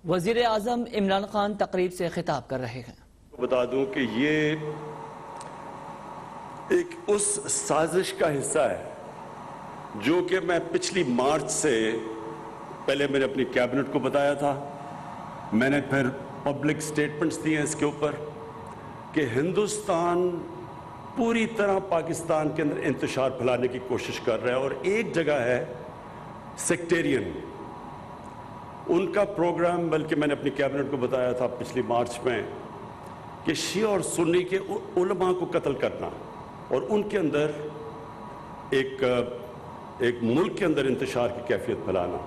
وزیر اعظم عمران خان تقریب سے خطاب کر رہے ہیں۔ بتا دوں کہ یہ ایک اس سازش کا حصہ ہے جو کہ میں پچھلی مارچ سے پہلے میں نے اپنی کیبنٹ کو بتایا تھا، میں نے پھر پبلک سٹیٹمنٹس دیے ہیں اس کے اوپر کہ ہندوستان پوری طرح پاکستان کے اندر انتشار پھیلانے کی کوشش کر رہا ہے، اور ایک جگہ ہے سیکٹیرین ان کا پروگرام، بلکہ میں نے اپنی کیبنٹ کو بتایا تھا پچھلی مارچ میں کہ شیعہ اور سنی کے علماء کو قتل کرنا اور ان کے اندر ایک ملک کے اندر انتشار کی کیفیت پھیلانا۔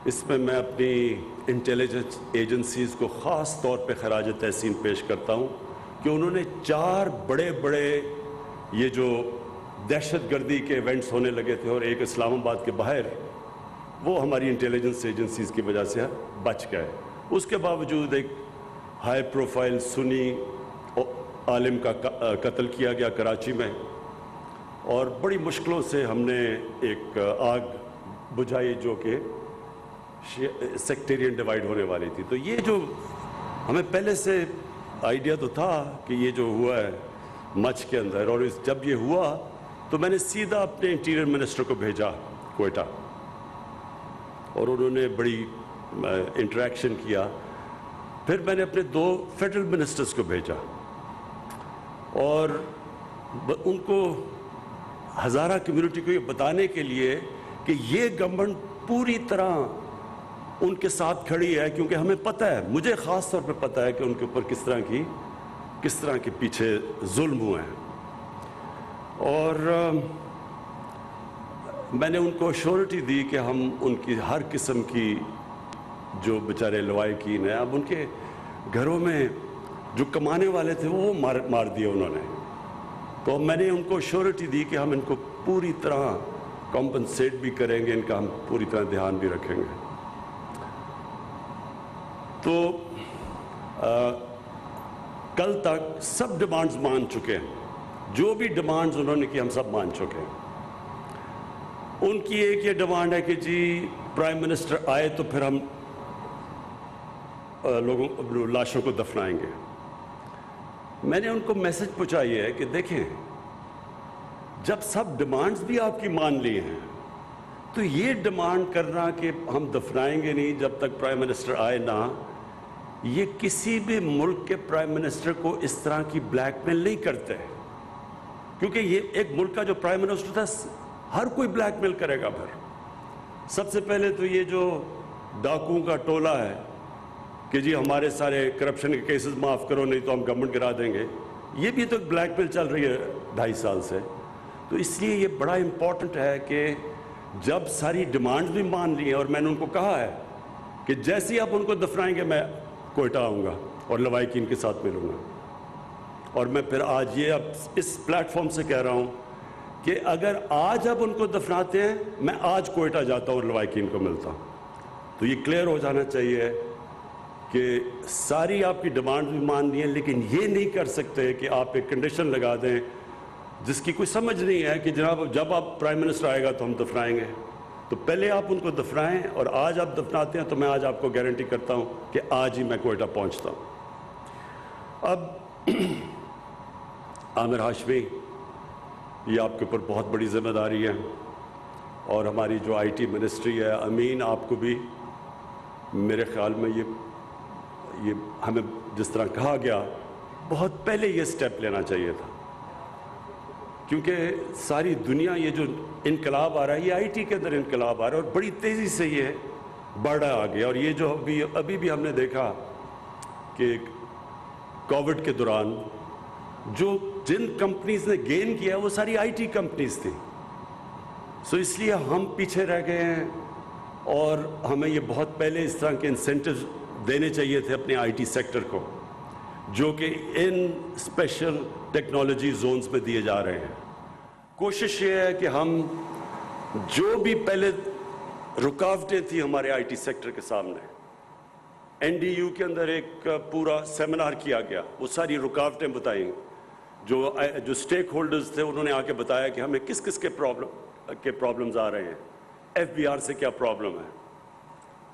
اس میں اپنی انٹیلیجنس ایجنسیز کو خاص طور پہ خراج تحسین پیش کرتا ہوں کہ انہوں نے 4 بڑے یہ جو دہشت گردی کے ایونٹس ہونے لگے تھے اور ایک اسلام آباد کے باہر، وہ ہماری انٹیلیجنس ایجنسیز کی وجہ سے بچ گئے۔ اس کے باوجود ایک ہائی پروفائل سنی عالم کا قتل کیا گیا کراچی میں، اور بڑی مشکلوں سے ہم نے ایک آگ بجھائی جو کہ سیکٹیرین ڈیوائیڈ ہونے والی تھی۔ تو یہ جو ہمیں پہلے سے آئیڈیا تو تھا کہ یہ جو ہوا ہے مچھ کے اندر، اور جب یہ ہوا تو میں نے سیدھا اپنے انٹیریئر منسٹر کو بھیجا کوئٹہ، اور انہوں نے بڑی انٹریکشن کیا۔ پھر میں نے اپنے 2 فیڈرل منسٹرز کو بھیجا اور ان کو ہزارہ کمیونٹی کو یہ بتانے کے لیے کہ یہ گورنمنٹ پوری طرح ان کے ساتھ کھڑی ہے، کیونکہ ہمیں پتہ ہے، مجھے خاص طور پہ پتہ ہے کہ ان کے اوپر کس طرح کے پیچھے ظلم ہوئے ہیں۔ اور میں نے ان کو ایشورٹی دی کہ ہم ان کی ہر قسم کی جو بیچارے لوائقین ہیں، اب ان کے گھروں میں جو کمانے والے تھے وہ مار دیے انہوں نے، تو میں نے ان کو ایشورٹی دی کہ ہم ان کو پوری طرح کمپنسیٹ بھی کریں گے، ان کا ہم پوری طرح دھیان بھی رکھیں گے۔ تو کل تک سب ڈیمانڈز مان چکے ہیں، جو بھی ڈیمانڈز انہوں نے کی ہم سب مان چکے ہیں۔ ان کی ایک یہ ڈیمانڈ ہے کہ جی پرائم منسٹر آئے تو پھر ہم لاشوں کو دفنائیں گے۔ میں نے ان کو میسج پہنچائی ہے کہ دیکھیں، جب سب ڈیمانڈز بھی آپ کی مان لی ہیں تو یہ ڈیمانڈ کرنا کہ ہم دفنائیں گے نہیں جب تک پرائم منسٹر آئے نہ، یہ کسی بھی ملک کے پرائم منسٹر کو اس طرح کی بلیک میل نہیں کرتے، کیونکہ یہ ایک ملک کا جو پرائم منسٹر تھا ہر کوئی بلیک میل کرے گا۔ پھر سب سے پہلے تو یہ جو ڈاکوؤں کا ٹولہ ہے کہ جی ہمارے سارے کرپشن کے کیسز معاف کرو نہیں تو ہم گورنمنٹ گرا دیں گے، یہ بھی تو بلیک میل چل رہی ہے 2.5 سال سے۔ تو اس لیے یہ بڑا امپورٹنٹ ہے کہ جب ساری ڈیمانڈز بھی مان لی ہیں، اور میں نے ان کو کہا ہے کہ جیسے ہی آپ ان کو دفنائیں گے میں کوئٹہ آؤں گا اور لوائقین کے ساتھ ملوں گا، اور میں پھر آج یہ اب اس پلیٹ فارم سے کہہ رہا ہوں کہ اگر آج آپ ان کو دفناتے ہیں میں آج کوئٹہ جاتا ہوں اور لوائقین کو ملتا ہوں۔ تو یہ کلیئر ہو جانا چاہیے کہ ساری آپ کی ڈیمانڈ بھی مان لی ہیں، لیکن یہ نہیں کر سکتے کہ آپ ایک کنڈیشن لگا دیں جس کی کوئی سمجھ نہیں ہے کہ جناب جب آپ پرائم منسٹر آئے گا تو ہم دفنائیں گے۔ تو پہلے آپ ان کو دفنائیں، اور آج آپ دفناتے ہیں تو میں آج آپ کو گارنٹی کرتا ہوں کہ آج ہی میں کوئٹہ پہنچتا ہوں۔ اب عامر ہاشمی، یہ آپ کے اوپر بہت بڑی ذمہ داری ہے، اور ہماری جو آئی ٹی منسٹری ہے، امین آپ کو بھی میرے خیال میں یہ ہمیں جس طرح کہا گیا بہت پہلے یہ سٹیپ لینا چاہیے تھا، کیونکہ ساری دنیا یہ جو انقلاب آ رہا ہے یہ آئی ٹی کے اندر انقلاب آ رہا ہے، اور بڑی تیزی سے یہ بڑھ رہا آگے۔ اور یہ جو ابھی بھی ہم نے دیکھا کہ کووڈ کے دوران جن کمپنیز نے گین کیا وہ ساری آئی ٹی کمپنیز تھیں، سو اس لیے ہم پیچھے رہ گئے ہیں، اور ہمیں یہ بہت پہلے اس طرح کے انسینٹیوز دینے چاہیے تھے اپنے آئی ٹی سیکٹر کو، جو کہ ان اسپیشل ٹیکنالوجی زونز میں دیے جا رہے ہیں۔ کوشش یہ ہے کہ ہم جو بھی پہلے رکاوٹیں تھیں ہمارے آئی ٹی سیکٹر کے سامنے، این ڈی یو کے اندر ایک پورا سیمینار کیا گیا، وہ ساری رکاوٹیں بتائیں، جو اسٹیک ہولڈرز تھے انہوں نے آ کے بتایا کہ ہمیں کس کے پرابلمز آ رہے ہیں، ایف بی آر سے کیا پرابلم ہے،